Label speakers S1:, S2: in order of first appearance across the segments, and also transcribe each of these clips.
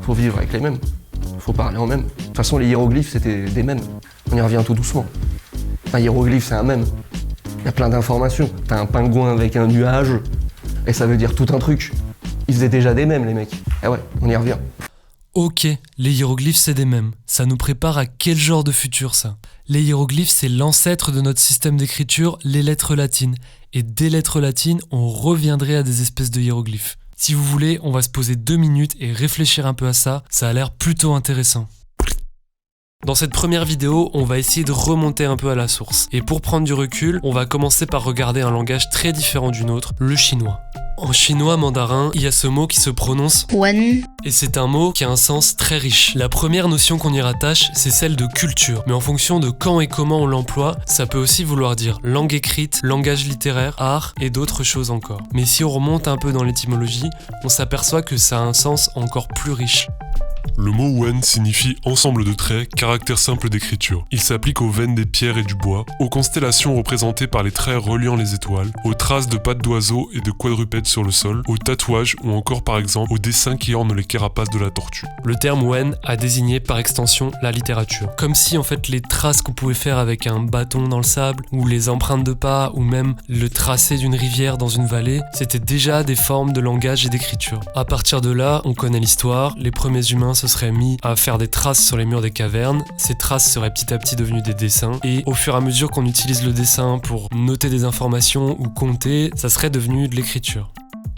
S1: Faut vivre avec les mèmes. Faut parler en mèmes. De toute façon, les hiéroglyphes, c'était des mèmes. On y revient tout doucement. Un hiéroglyphe, c'est un mème. Il y a plein d'informations. T'as un pingouin avec un nuage, et ça veut dire tout un truc. Ils faisaient déjà des mèmes, les mecs. Eh ouais, on y revient.
S2: Ok, les hiéroglyphes c'est des mèmes. Ça nous prépare à quel genre de futur ça ? Les hiéroglyphes c'est l'ancêtre de notre système d'écriture, les lettres latines. Et des lettres latines, on reviendrait à des espèces de hiéroglyphes. Si vous voulez, on va se poser 2 minutes et réfléchir un peu à ça, ça a l'air plutôt intéressant. Dans cette première vidéo, on va essayer de remonter un peu à la source. Et pour prendre du recul, on va commencer par regarder un langage très différent du nôtre, le chinois. En chinois mandarin, il y a ce mot qui se prononce
S3: Wen.
S2: Et c'est un mot qui a un sens très riche. La première notion qu'on y rattache, c'est celle de culture. Mais en fonction de quand et comment on l'emploie, ça peut aussi vouloir dire langue écrite, langage littéraire, art et d'autres choses encore. Mais si on remonte un peu dans l'étymologie, on s'aperçoit que ça a un sens encore plus riche.
S4: Le mot wen signifie ensemble de traits, caractère simple d'écriture. Il s'applique aux veines des pierres et du bois, aux constellations représentées par les traits reliant les étoiles, aux traces de pattes d'oiseaux et de quadrupèdes sur le sol, aux tatouages ou encore par exemple aux dessins qui ornent les carapaces de la tortue.
S2: Le terme wen a désigné par extension la littérature. Comme si en fait les traces qu'on pouvait faire avec un bâton dans le sable, ou les empreintes de pas, ou même le tracé d'une rivière dans une vallée, c'était déjà des formes de langage et d'écriture. À partir de là, on connaît l'histoire, les premiers humains se seraient mis à faire des traces sur les murs des cavernes, ces traces seraient petit à petit devenues des dessins, et au fur et à mesure qu'on utilise le dessin pour noter des informations ou compter, ça serait devenu de l'écriture.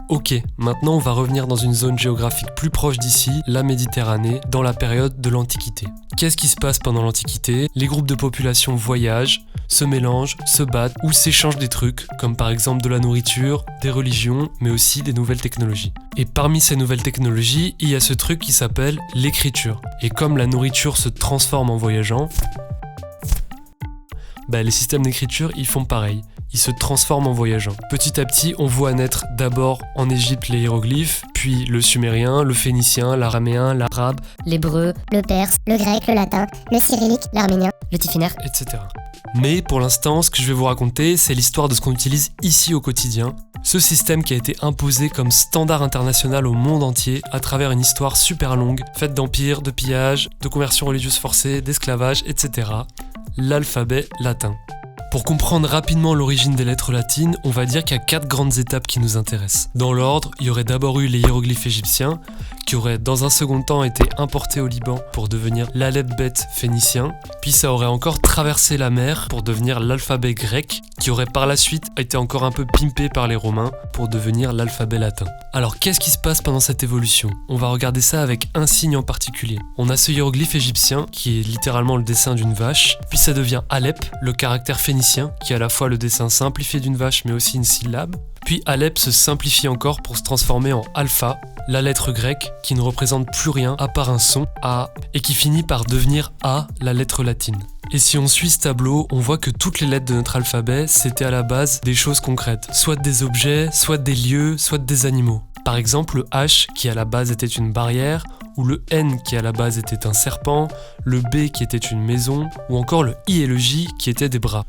S2: Ok, maintenant on va revenir dans une zone géographique plus proche d'ici, la Méditerranée, dans la période de l'Antiquité. Qu'est-ce qui se passe pendant l'Antiquité ? Les groupes de population voyagent, se mélangent, se battent ou s'échangent des trucs, comme par exemple de la nourriture, des religions, mais aussi des nouvelles technologies. Et parmi ces nouvelles technologies, il y a ce truc qui s'appelle l'écriture. Et comme la nourriture se transforme en voyageant, les systèmes d'écriture, ils font pareil. Ils se transforment en voyageant. Petit à petit, on voit naître d'abord en Égypte les hiéroglyphes, puis le sumérien, le phénicien, l'araméen, l'arabe,
S3: L'hébreu, le perse, le grec, le latin, le cyrillique, l'arménien, le tifinaire.
S2: etc. Mais pour l'instant, ce que je vais vous raconter, c'est l'histoire de ce qu'on utilise ici au quotidien. Ce système qui a été imposé comme standard international au monde entier à travers une histoire super longue, faite d'empires, de pillages, de conversions religieuses forcées, d'esclavage, etc. L'alphabet latin. Pour comprendre rapidement l'origine des lettres latines, on va dire qu'il y a 4 grandes étapes qui nous intéressent. Dans l'ordre, il y aurait d'abord eu les hiéroglyphes égyptiens, qui auraient dans un second temps été importés au Liban pour devenir l'alphabet phénicien, puis ça aurait encore traversé la mer pour devenir l'alphabet grec, qui aurait par la suite été encore un peu pimpé par les Romains pour devenir l'alphabet latin. Alors qu'est-ce qui se passe pendant cette évolution ? On va regarder ça avec un signe en particulier. On a ce hiéroglyphe égyptien, qui est littéralement le dessin d'une vache, puis ça devient Alep, le caractère phénicien, qui est à la fois le dessin simplifié d'une vache mais aussi une syllabe. Puis Alep se simplifie encore pour se transformer en alpha, la lettre grecque qui ne représente plus rien à part un son, A, et qui finit par devenir A, la lettre latine. Et si on suit ce tableau, on voit que toutes les lettres de notre alphabet, c'était à la base des choses concrètes, soit des objets, soit des lieux, soit des animaux. Par exemple, le H qui à la base était une barrière, ou le N qui à la base était un serpent, le B qui était une maison, ou encore le I et le J qui étaient des bras.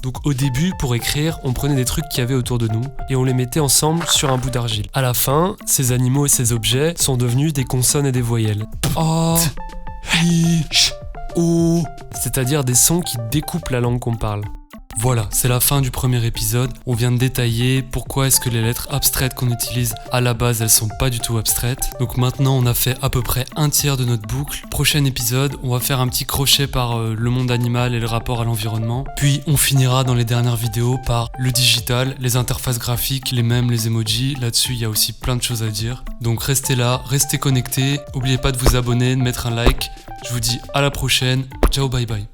S2: Donc au début, pour écrire, on prenait des trucs qu'il y avait autour de nous et on les mettait ensemble sur un bout d'argile. À la fin, ces animaux et ces objets sont devenus des consonnes et des voyelles. O, I, Ch, O, c'est-à-dire des sons qui découpent la langue qu'on parle. Voilà, c'est la fin du premier épisode. On vient de détailler pourquoi est-ce que les lettres abstraites qu'on utilise à la base, elles sont pas du tout abstraites. Donc maintenant, on a fait à peu près un tiers de notre boucle. Prochain épisode, on va faire un petit crochet par le monde animal et le rapport à l'environnement. Puis on finira dans les dernières vidéos par le digital, les interfaces graphiques, les mèmes, les emojis. Là-dessus, il y a aussi plein de choses à dire. Donc restez là, restez connectés. N'oubliez pas de vous abonner, de mettre un like. Je vous dis à la prochaine. Ciao, bye bye.